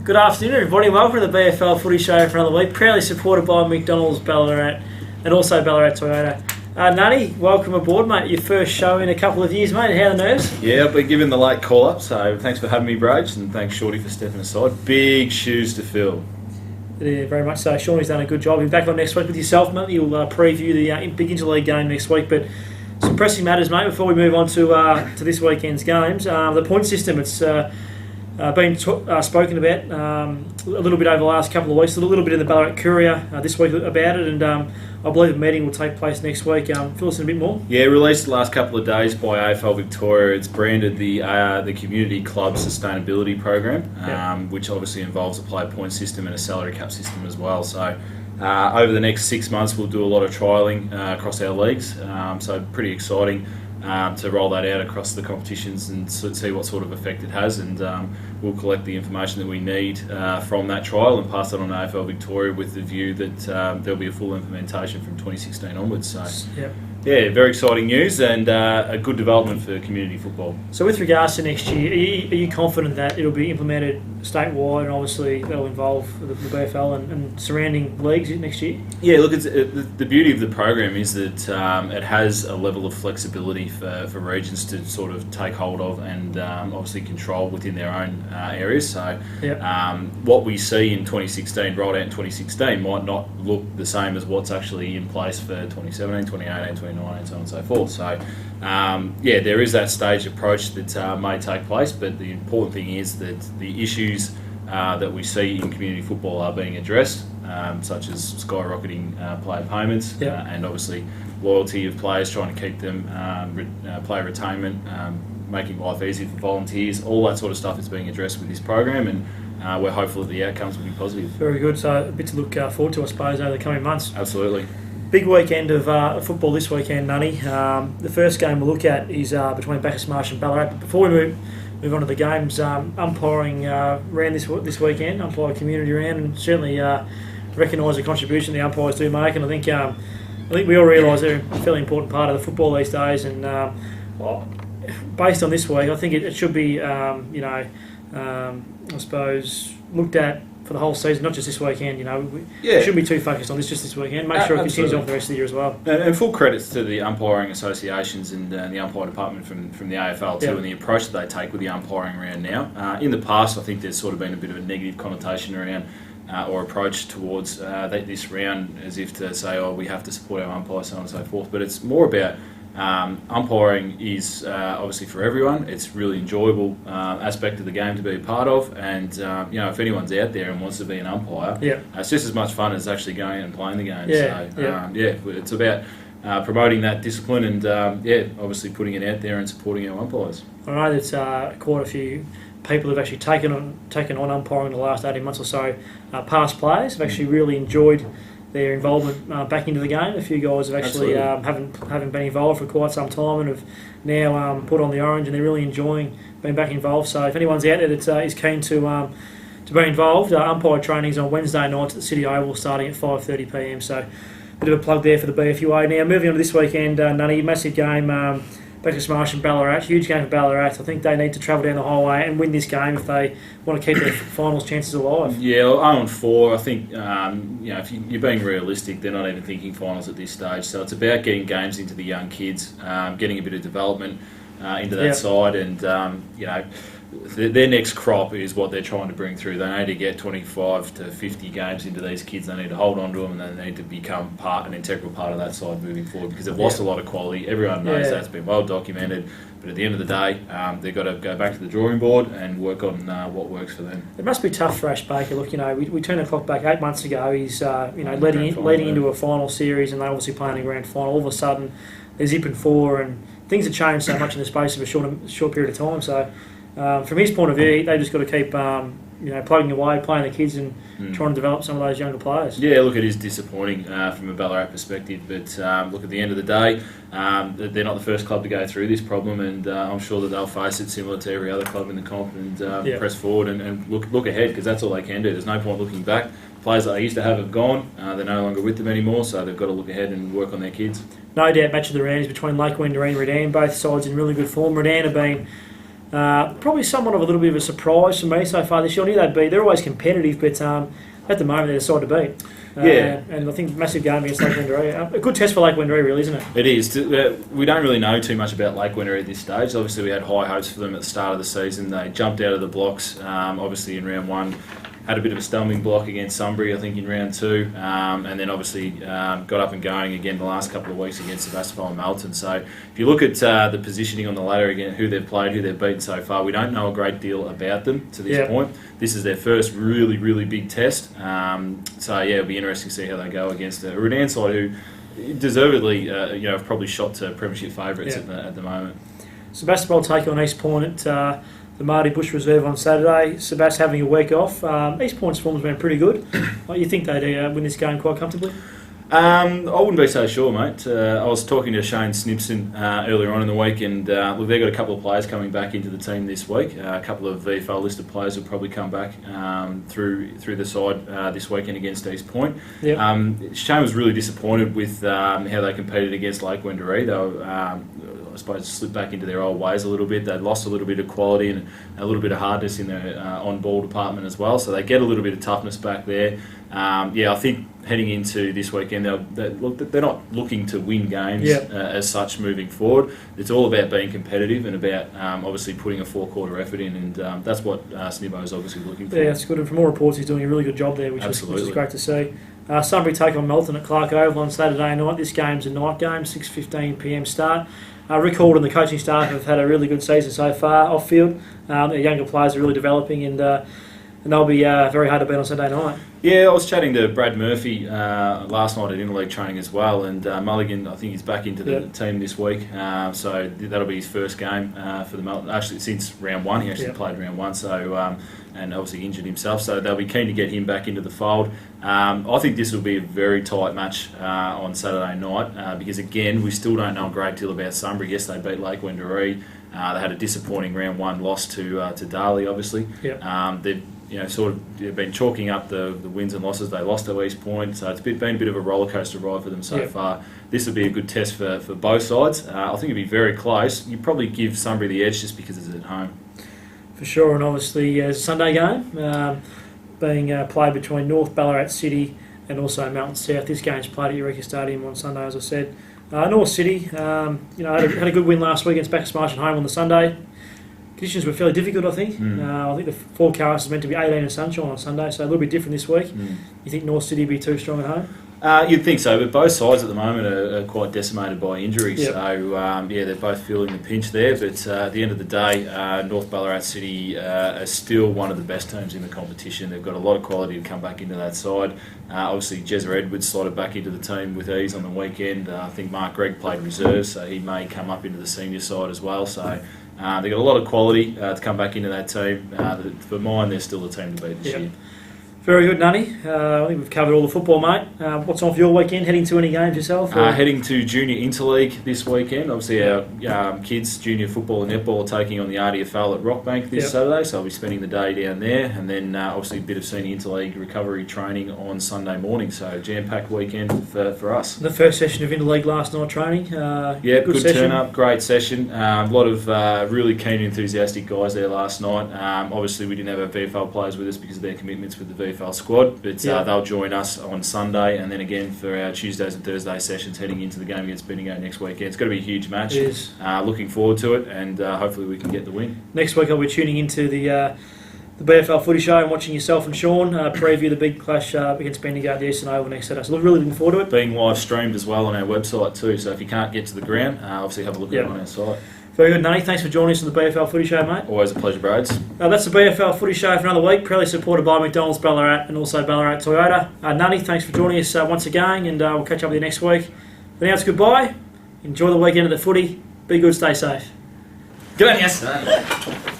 Good afternoon, everybody. Welcome to the BFL Footy Show for another week. Proudly supported by McDonald's, Ballarat, and also Ballarat Toyota. Nunny, welcome aboard, mate. Your first show in a couple of years, mate. How are the nerves? Yeah, I've been given the late call-up, so thanks for having me, Brage, and thanks, Shorty, for stepping aside. Big shoes to fill. Yeah, very much so. Shawnee's done a good job. You'll be back on next week with yourself, mate. You'll preview the big interleague game next week, but some pressing matters, mate, before we move on to this weekend's games. The point system, it's been spoken about a little bit over the last couple of weeks, a little bit in the Ballarat Courier this week about it, and I believe the meeting will take place next week. Fill us in a bit more. Yeah, released the last couple of days by AFL Victoria. It's branded the Community Club Sustainability Program, which obviously involves a player point system and a salary cap system as well. So over the next 6 months, we'll do a lot of trialling across our leagues. So pretty exciting. To roll that out across the competitions and see what sort of effect it has, and we'll collect the information that we need from that trial and pass that on to AFL Victoria with the view that there'll be a full implementation from 2016 onwards. So, yeah, very exciting news and a good development for community football. So with regards to next year, are you confident that it'll be implemented statewide, and obviously that'll involve the BFL and surrounding leagues next year? Yeah, look, the beauty of the program is that it has a level of flexibility for regions to sort of take hold of and obviously control within their own areas. So what we see in 2016, rolled out in 2016, might not look the same as what's actually in place for 2017, 2018, 2019, so on and so forth. So there is that staged approach that may take place, but the important thing is that the issues that we see in community football are being addressed, such as skyrocketing player payments and obviously loyalty of players, trying to keep them, player retainment, making life easy for volunteers. All that sort of stuff is being addressed with this program, and we're hopeful that the outcomes will be positive. Very good. So a bit to look forward to, I suppose, over the coming months. Absolutely. Big weekend of football this weekend, Nunny. The first game we'll look at is between Bacchus Marsh and Ballarat. But before we move on to the games, umpiring round this weekend, umpire community round, and certainly recognise the contribution the umpires do make. And I think we all realise they're a fairly important part of the football these days. And based on this week, I think it should be, I suppose, looked at for the whole season, not just this weekend. We shouldn't be too focused on just this weekend. Make sure it continues on for the rest of the year as well. And full credits to the umpiring associations and the umpire department from the AFL too, and the approach that they take with the umpiring round now. In the past, I think there's sort of been a bit of a negative connotation around or approach towards this round, as if to say, we have to support our umpires, so on and so forth. But it's more about umpiring is obviously for everyone. It's really enjoyable aspect of the game to be a part of, and if anyone's out there and wants to be an umpire, it's just as much fun as actually going out and playing the game. It's about promoting that discipline and obviously putting it out there and supporting our umpires. I know that quite a few people have actually taken on umpiring in the last 18 months or so. Past players have actually really enjoyed their involvement back into the game. A few guys have actually haven't been involved for quite some time and have now put on the orange, and they're really enjoying being back involved. So if anyone's out there that is keen to be involved, umpire training's on Wednesday nights at the City Oval starting at 5:30 p.m. So a bit of a plug there for the BFUA. Now moving on to this weekend, Nunny, massive game. Bacchus Marsh and Ballarat, huge game for Ballarat. I think they need to travel down the highway and win this game if they want to keep their finals chances alive. Yeah, 0-4. I think if you're being realistic, they're not even thinking finals at this stage. So it's about getting games into the young kids, getting a bit of development into that side, and their next crop is what they're trying to bring through. They need to get 25 to 50 games into these kids. They need to hold on to them, and they need to become an integral part of that side moving forward, because they've lost a lot of quality. Everyone knows that's been well documented. But at the end of the day, they've got to go back to the drawing board and work on what works for them. It must be tough for Ash Baker. Look, we turned the clock back 8 months ago. He's leading into a final series, and they're obviously playing a grand final. All of a sudden, they're zipping 4, and things have changed so much in the space of a short period of time. So from his point of view, they've just got to keep plugging away, playing the kids, and trying to develop some of those younger players. Yeah, look, it is disappointing from a Ballarat perspective, but look, at the end of the day, they're not the first club to go through this problem, and I'm sure that they'll face it similar to every other club in the comp, and press forward and look ahead, because that's all they can do. There's no point looking back. Players that they used to have gone, they're no longer with them anymore, so they've got to look ahead and work on their kids. No doubt match of the round is between Lake Wendouree and Redan, both sides in really good form. Redan have been Probably somewhat of a little bit of a surprise for me so far this year. I knew they'd be. They're always competitive, but at the moment they're the side to beat. And I think massive game against Lake Wendouree. A good test for Lake Wendouree, really, isn't it? It is. We don't really know too much about Lake Wendouree at this stage. Obviously, we had high hopes for them at the start of the season. They jumped out of the blocks, obviously in round one. Had a bit of a stumbling block against Sunbury, I think, in round two, and then obviously got up and going again the last couple of weeks against Sebastopol and Melton. So if you look at the positioning on the ladder again, who they've played, who they've beaten so far, we don't know a great deal about them to this point. This is their first really, really big test. So yeah, it'll be interesting to see how they go against a Redan side who deservedly, have probably shot to premiership favourites at the moment. Sebastopol take on East Point at the Marty Bush Reserve on Saturday. Sebas having a week off. East Point's form's been pretty good. You think they'd win this game quite comfortably? I wouldn't be so sure, mate. I was talking to Shane Snipson earlier on in the week, and look, they've got a couple of players coming back into the team this week. A couple of VFL listed players will probably come back through the side this weekend against East Point. Shane was really disappointed with how they competed against Lake Wendouree. They were, I suppose, slipped back into their old ways a little bit. They'd lost a little bit of quality and a little bit of hardness in their on-ball department as well. So they get a little bit of toughness back there. I think heading into this weekend, they're not looking to win games as such moving forward. It's all about being competitive and about obviously putting a four-quarter effort in, and that's what Snibbo is obviously looking for. Yeah, that's good. And from all reports, he's doing a really good job there, which is great to see. Sunbury take on Melton at Clark Oval on Saturday night. This game's a night game, 6:15 p.m. start. Rick Hall and the coaching staff have had a really good season so far off field. Their younger players are really developing, and they'll be very hard to beat on Saturday night. Yeah, I was chatting to Brad Murphy last night at interleague training as well, and Mulligan, I think he's back into the team this week, so that'll be his first game for the Melton. Actually, since round one, he actually played round one, so and obviously injured himself, so they'll be keen to get him back into the fold. I think this will be a very tight match on Saturday night because, again, we still don't know a great deal about Sunbury. Yes, they beat Lake Wendouree. They had a disappointing round one loss to Darley, obviously. They've sort of been chalking up the wins and losses. They lost to East Point, so it's been a bit of a rollercoaster ride for them so far. This will be a good test for both sides. I think it'll be very close. You probably give Sunbury the edge just because it's at home. For sure, and obviously a Sunday game being played between North Ballarat City and also Mountain South. This game's played at Eureka Stadium on Sunday, as I said. North City, had a good win last week against Bacchus Marsh at home on the Sunday. Conditions were fairly difficult, I think. I think the forecast is meant to be 18 and sunshine on Sunday, so a little bit different this week. You think North City will be too strong at home? You'd think so, but both sides at the moment are quite decimated by injuries. So, they're both feeling the pinch there. But at the end of the day, North Ballarat City are still one of the best teams in the competition. They've got a lot of quality to come back into that side. Obviously, Jezza Edwards slotted back into the team with ease on the weekend. I think Mark Gregg played reserves, so he may come up into the senior side as well. So they've got a lot of quality to come back into that team. For mine, they're still the team to beat this year. Very good, Nunny. I think we've covered all the football, mate. What's on for your weekend? Heading to any games yourself? Heading to Junior Interleague this weekend. Obviously, our kids, junior football and netball, are taking on the RDFL at Rockbank this Saturday, so I'll be spending the day down there. And then, obviously, a bit of senior Interleague recovery training on Sunday morning, so jam-packed weekend for us. The first session of Interleague last night training. Good turn-up, great session. A lot of really keen, enthusiastic guys there last night. Obviously, we didn't have our VFL players with us because of their commitments with the VFL squad, but they'll join us on Sunday and then again for our Tuesdays and Thursday sessions heading into the game against Bendigo next weekend. It's going to be a huge match. It is. Looking forward to it, and hopefully we can get the win. Next week I'll be tuning into the BFL Footy Show and watching yourself and Sean preview the big clash against Bendigo at the Eastern Oval next Saturday. So really looking forward to it. Being live streamed as well on our website too, so if you can't get to the ground, obviously have a look at it on our site. Very good, Nunny. Thanks for joining us on the BFL Footy Show, mate. Always a pleasure, Broads. That's the BFL Footy Show for another week, proudly supported by McDonald's Ballarat and also Ballarat Toyota. Nunny, thanks for joining us once again, and we'll catch up with you next week. But now it's goodbye. Enjoy the weekend at the footy. Be good, stay safe. Good on you, son.